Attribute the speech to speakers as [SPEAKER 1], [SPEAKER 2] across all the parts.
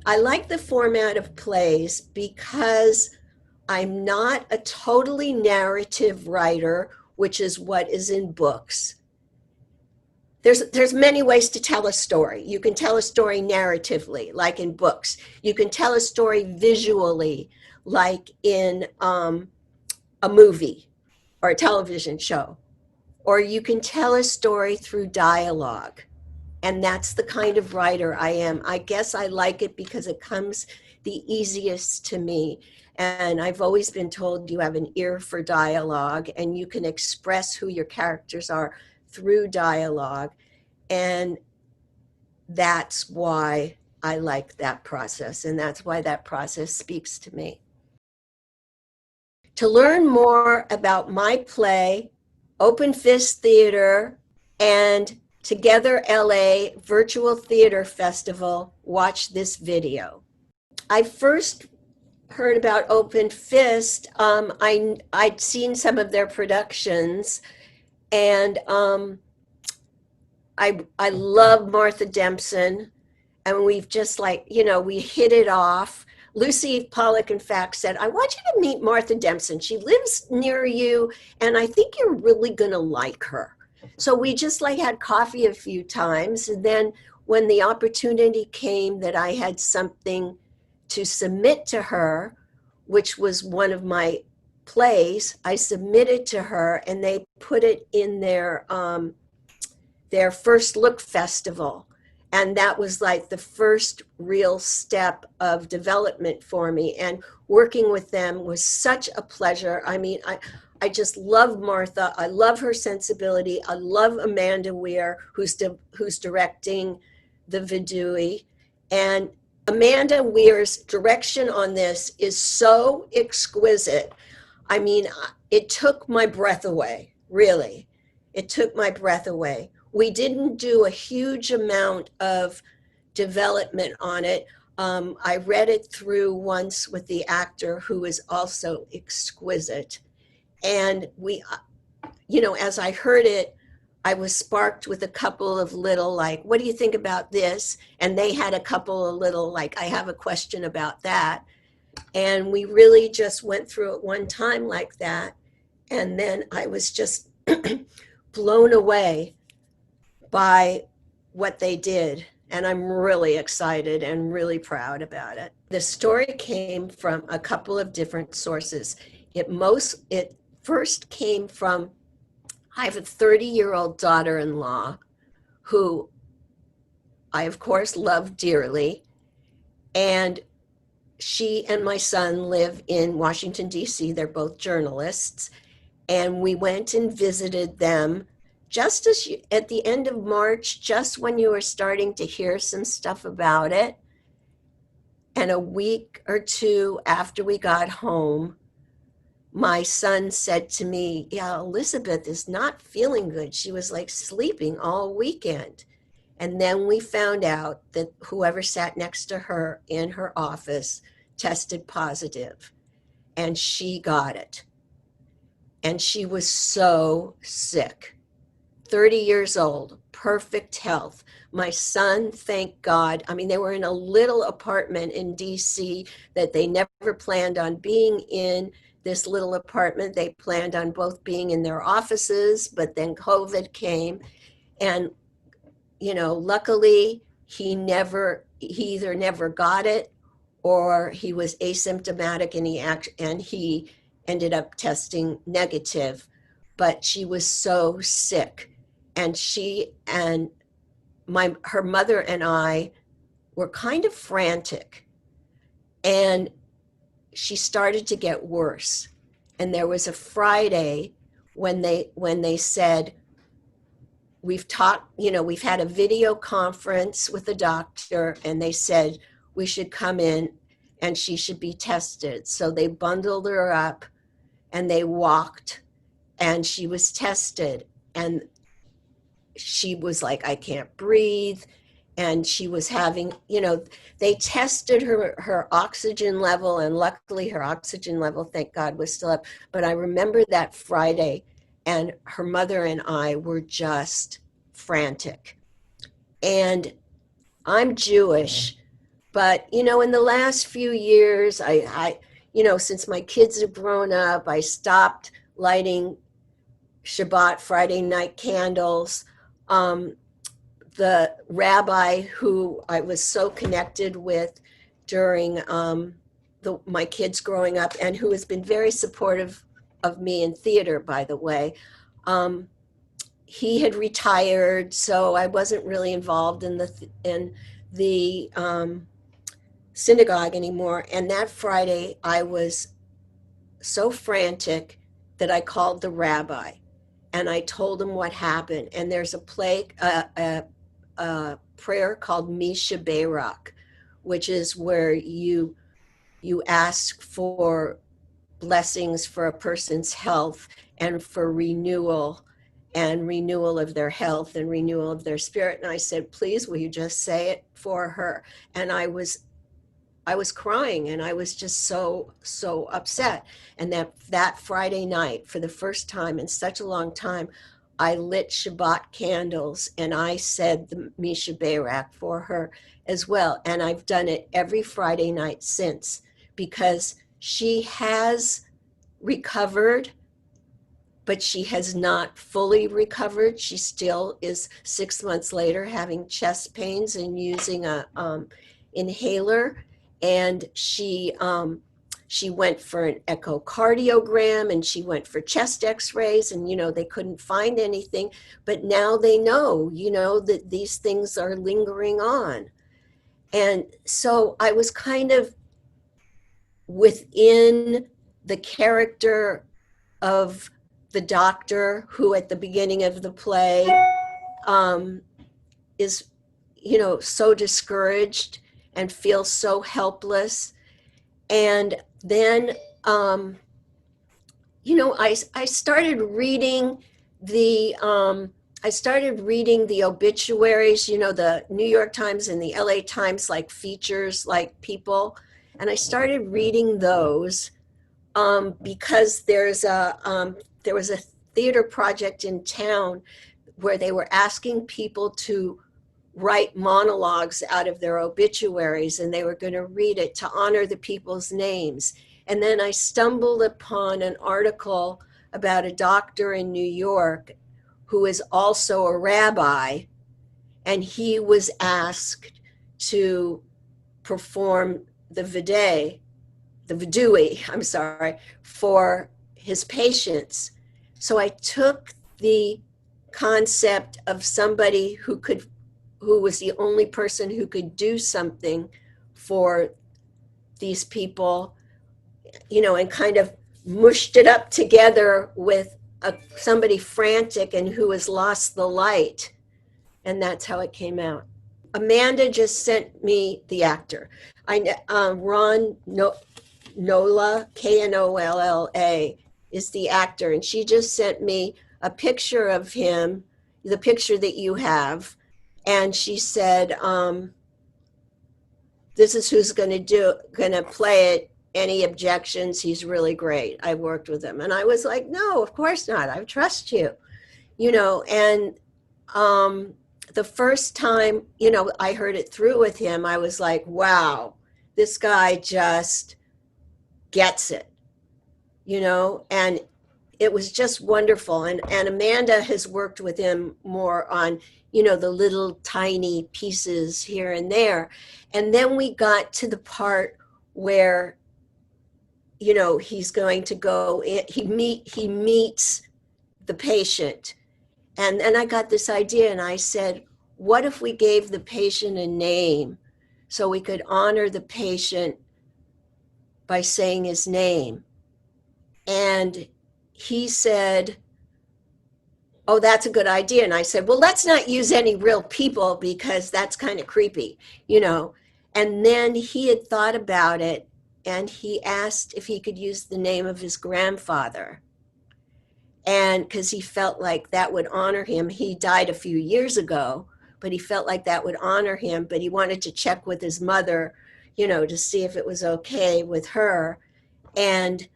[SPEAKER 1] I like the format of plays because I'm not a totally narrative writer, which is what is in books. There's many ways to tell a story. You can tell a story narratively, like in books. You can tell a story visually, like in a movie or a television show. Or you can tell a story through dialogue. And that's the kind of writer I am. I guess I like it because it comes the easiest to me. And I've always been told you have an ear for dialogue and you can express who your characters are through dialogue. And that's why I like that process. And that's why that process speaks to me. To learn more about my play, Open Fist Theater, and Together LA Virtual Theater Festival, watch this video. I first heard about Open Fist. I'd seen some of their productions, and I love Martha Dempson, and we've just we hit it off. Lucy Pollock, in fact, said, I want you to meet Martha Dempson. She lives near you, and I think you're really going to like her. So we just had coffee a few times. And then when the opportunity came that I had something to submit to her, which was one of my plays, I submitted to her, and they put it in their First Look Festival. And that was like the first real step of development for me. And working with them was such a pleasure. I mean, I just love Martha. I love her sensibility. I love Amanda Weier, who's directing the Viduy. And Amanda Weir's direction on this is so exquisite. I mean, it took my breath away, really. It took my breath away. We didn't do a huge amount of development on it. I read it through once with the actor who is also exquisite. And as I heard it, I was sparked with a couple of little, what do you think about this? And they had a couple of little, I have a question about that. And we really just went through it one time like that. And then I was just blown away by what they did. And I'm really excited and really proud about it. The story came from a couple of different sources. It first came from, I have a 30-year-old daughter-in-law who I, of course, love dearly. And she and my son live in Washington, D.C. They're both journalists. And we went and visited them just at the end of March, just when you were starting to hear some stuff about it. And a week or two after we got home, my son said to me, yeah, Elizabeth is not feeling good. She was sleeping all weekend. And then we found out that whoever sat next to her in her office tested positive, and she got it. And she was so sick. 30 years old, perfect health. My son, thank God, I mean, they were in a little apartment in DC that they never planned on being in. This little apartment, they planned on both being in their offices, but then COVID came. And, luckily, he either never got it or he was asymptomatic and he ended up testing negative. But she was so sick. And she and her mother and I were kind of frantic. And she started to get worse. And there was a Friday when they said, we've had a video conference with the doctor, and they said we should come in and she should be tested. So they bundled her up and they walked, and she was tested. And she was like, I can't breathe. And she was having, they tested her oxygen level, and luckily her oxygen level, thank God, was still up. But I remember that Friday, and her mother and I were just frantic. And I'm Jewish, But, in the last few years, since my kids have grown up, I stopped lighting Shabbat Friday night candles. Um, the rabbi who I was so connected with during my kids growing up, and who has been very supportive of me in theater, by the way, um, he had retired, so I wasn't really involved in the synagogue anymore. And that Friday, I was so frantic that I called the rabbi and I told him what happened. And there's a prayer called Misha Bayrak, which is where you ask for blessings for a person's health and for renewal of their health and renewal of their spirit. And I said, please, will you just say it for her? And I was crying, and I was just so upset. And that Friday night, for the first time in such a long time, I lit Shabbat candles and I said the Misha Bayrak for her as well. And I've done it every Friday night since, because she has recovered, but she has not fully recovered. She still is 6 months later having chest pains and using a inhaler. And she went for an echocardiogram, and she went for chest x-rays, and they couldn't find anything, but now they know that these things are lingering on. And so I was kind of within the character of the doctor who at the beginning of the play is so discouraged and feels so helpless. And then I started reading the obituaries, the New York Times and the LA Times, like features, like people, and I started reading those because there was a theater project in town where they were asking people to write monologues out of their obituaries, and they were going to read it to honor the people's names. And then I stumbled upon an article about a doctor in New York who is also a rabbi, and he was asked to perform the Viduy, for his patients. So I took the concept of somebody who was the only person who could do something for these people, and kind of mushed it up together with somebody frantic and who has lost the light. And that's how it came out. Amanda just sent me the actor. Ron Knolla, Knolla, is the actor. And she just sent me a picture of him, the picture that you have. And she said, this is who's going to play it. Any objections? He's really great. I worked with him. And I was like, no, of course not. I trust you, and the first time, I heard it through with him, I was like, wow, this guy just gets it, and it was just wonderful. And Amanda has worked with him more on, the little tiny pieces here and there. And then we got to the part where, he's going to go in, he meets the patient. And then I got this idea, and I said, what if we gave the patient a name so we could honor the patient by saying his name? And he said, oh, that's a good idea. And I said, well, let's not use any real people because that's kind of creepy, And then he had thought about it, and he asked if he could use the name of his grandfather. And because he felt like that would honor him. He died a few years ago, but he felt like that would honor him. But he wanted to check with his mother, to see if it was okay with her. And,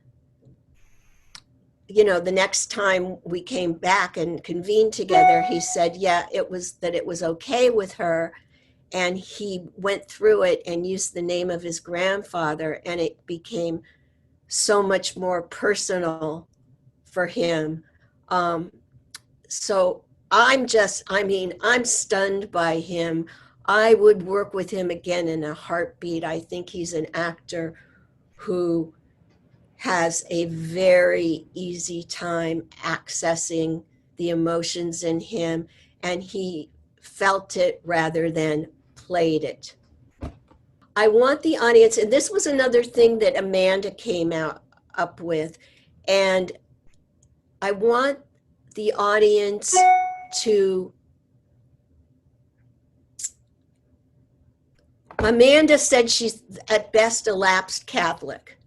[SPEAKER 1] the next time we came back and convened together, he said, yeah, it was okay with her. and he went through it and used the name of his grandfather, and it became so much more personal for him. Um, so I'm stunned by him. I would work with him again in a heartbeat. I think he's an actor who has a very easy time accessing the emotions in him, and he felt it rather than played it. I want the audience, and this was another thing that Amanda came out up with, and I want the audience to, Amanda said she's at best a lapsed Catholic,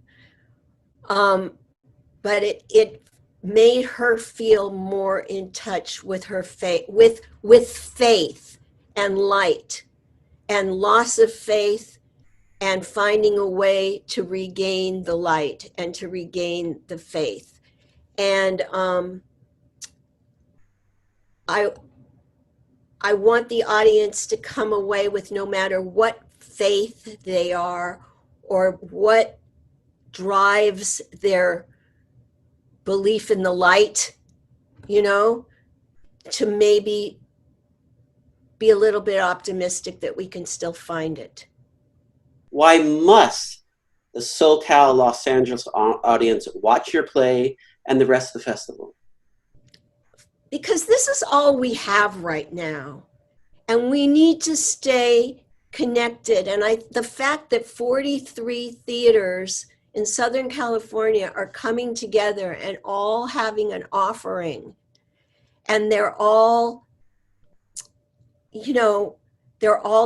[SPEAKER 1] but it made her feel more in touch with her faith, with faith and light, and loss of faith, and finding a way to regain the light and to regain the faith. And I want the audience to come away with, no matter what faith they are or what drives their belief in the light, to maybe be a little bit optimistic that we can still find it.
[SPEAKER 2] Why must the SoCal Los Angeles audience watch your play and the rest of the festival?
[SPEAKER 1] Because this is all we have right now, and we need to stay connected. And the fact that 43 theaters in Southern California are coming together and all having an offering, and they're all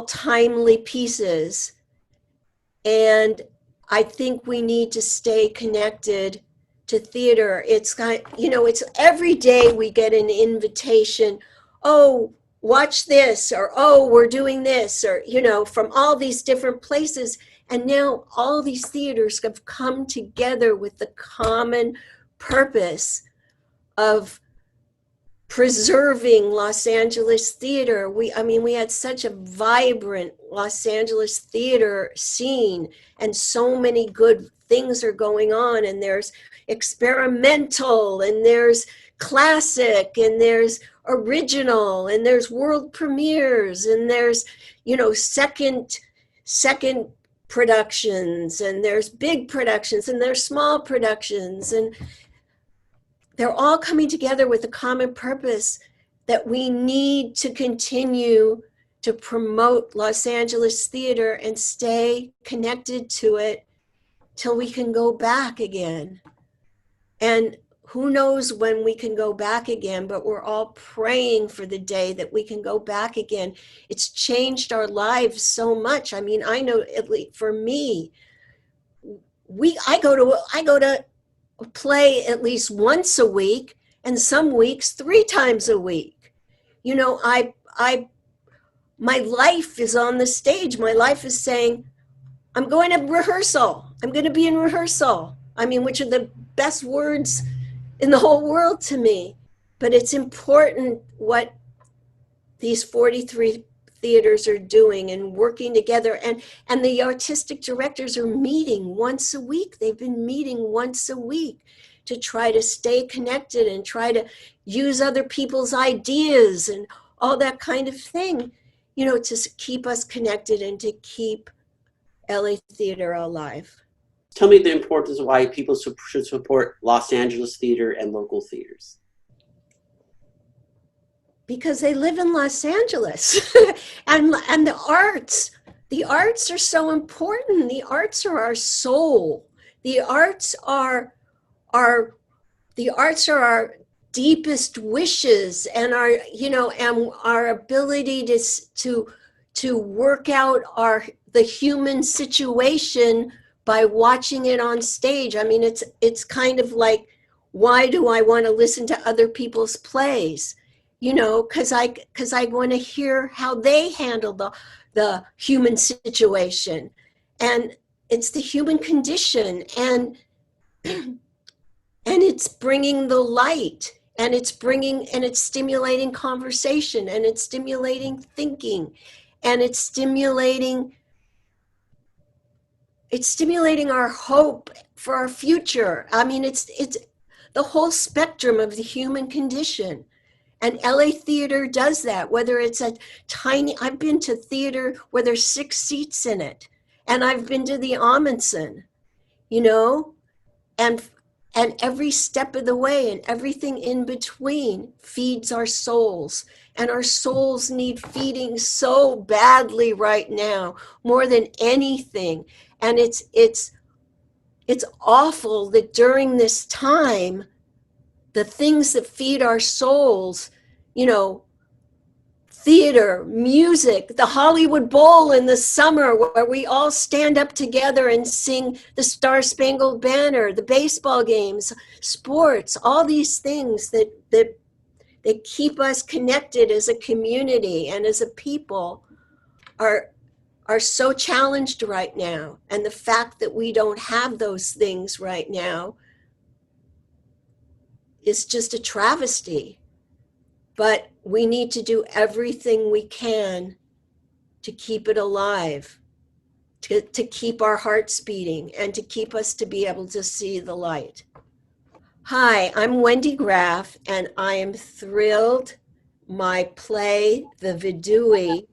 [SPEAKER 1] timely pieces. And I think we need to stay connected to theater. It's it's every day we get an invitation, oh, watch this, or oh, we're doing this, or from all these different places. And now all these theaters have come together with the common purpose of preserving Los Angeles theater. We had such a vibrant Los Angeles theater scene, and so many good things are going on, and there's experimental, and there's classic, and there's original, and there's world premieres, and there's second productions, and there's big productions, and there's small productions, and they're all coming together with a common purpose that we need to continue to promote Los Angeles theater and stay connected to it till we can go back again. And who knows when we can go back again, but we're all praying for the day that we can go back again. It's changed our lives so much. I know, at least for me, I go to play at least once a week, and some weeks 3 times a week. My life is on the stage. My life is saying, I'm going to rehearsal. I'm going to be in rehearsal. Which are the best words in the whole world to me. But it's important what these 43 theaters are doing and working together. And the artistic directors are meeting once a week. They've been meeting once a week to try to stay connected and try to use other people's ideas and all that kind of thing, to keep us connected and to keep LA theater alive.
[SPEAKER 2] Tell me the importance of why people should support Los Angeles theater and local theaters.
[SPEAKER 1] Because they live in Los Angeles. and the arts are so important. The arts are our soul. The arts are our deepest wishes, and our ability to work out the human situation by watching it on stage. It's kind of like, why do I want to listen to other people's plays? Because I want to hear how they handle the human situation, and it's the human condition, and it's bringing the light, and it's stimulating conversation, and it's stimulating thinking, and it's stimulating our hope for our future. I mean, it's the whole spectrum of the human condition. And LA theater does that, whether it's a tiny, I've been to theater where there's 6 seats in it. And I've been to the Amundsen, you know, and and every step of the way and everything in between feeds our souls. And our souls need feeding so badly right now, more than anything. And it's awful that during this time, the things that feed our souls, you know, theater, music, the Hollywood Bowl in the summer where we all stand up together and sing the Star Spangled Banner, the baseball games, sports, all these things that keep us connected as a community and as a people are are so challenged right now. And the fact that we don't have those things right now is just a travesty. But we need to do everything we can to keep it alive, to keep our hearts beating, and to keep us to be able to see the light. Hi, I'm Wendy Graf, and I am thrilled my play, The Viduy,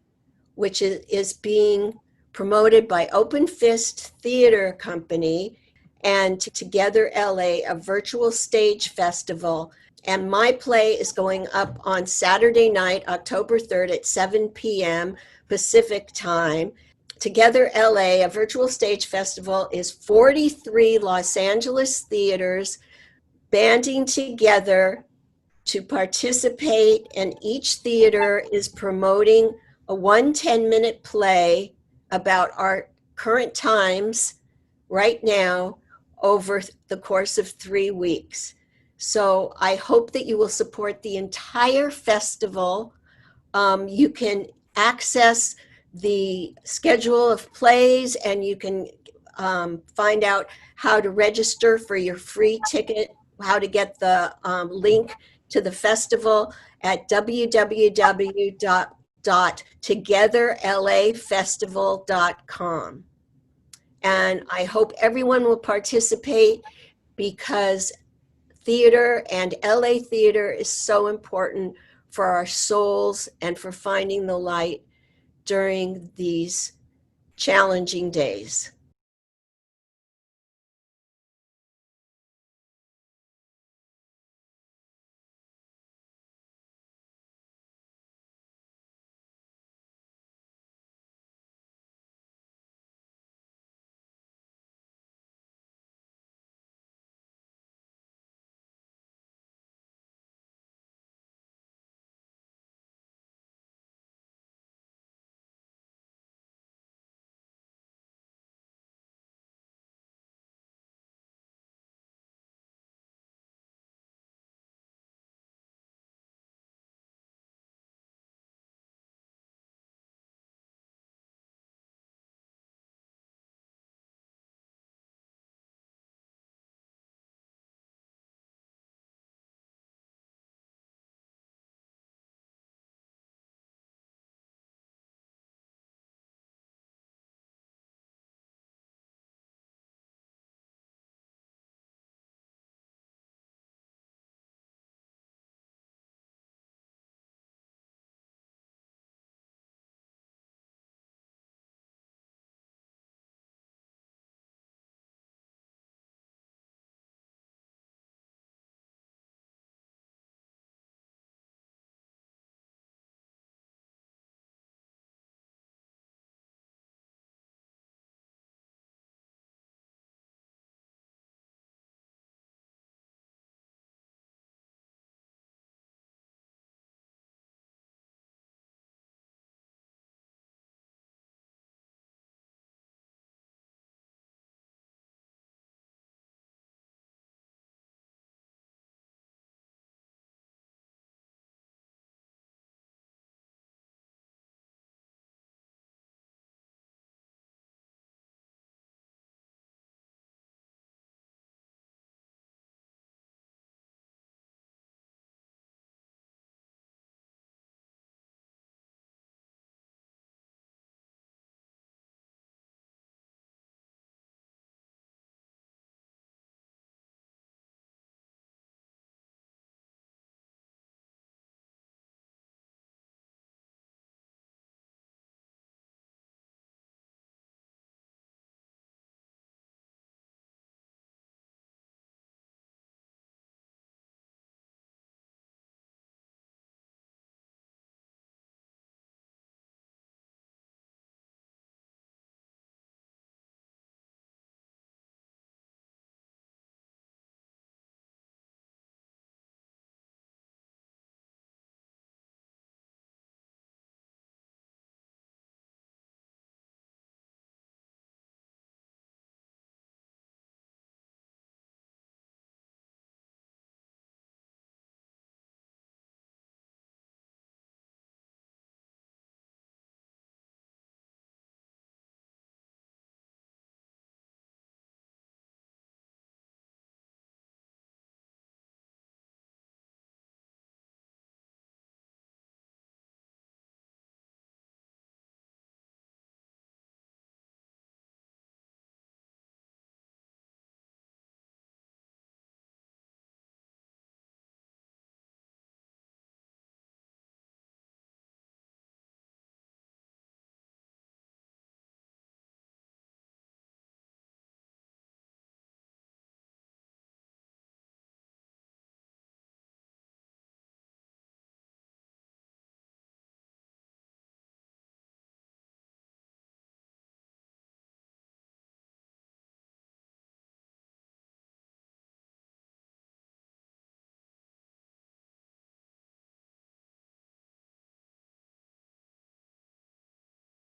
[SPEAKER 1] which is being promoted by Open Fist Theater Company and Together LA, a virtual stage festival. And my play is going up on Saturday night, October 3rd at 7 p.m. Pacific time. Together LA, a virtual stage festival, is 43 Los Angeles theaters banding together to participate, and each theater is promoting a 10-minute play about our current times right now over the course of 3 weeks. So I hope that you will support the entire festival. You can access the schedule of plays, and you can find out how to register for your free ticket, how to get the link to the festival at www.togetherlafestival.com. And I hope everyone will participate, because theater and LA theater is so important for our souls and for finding the light during these challenging days.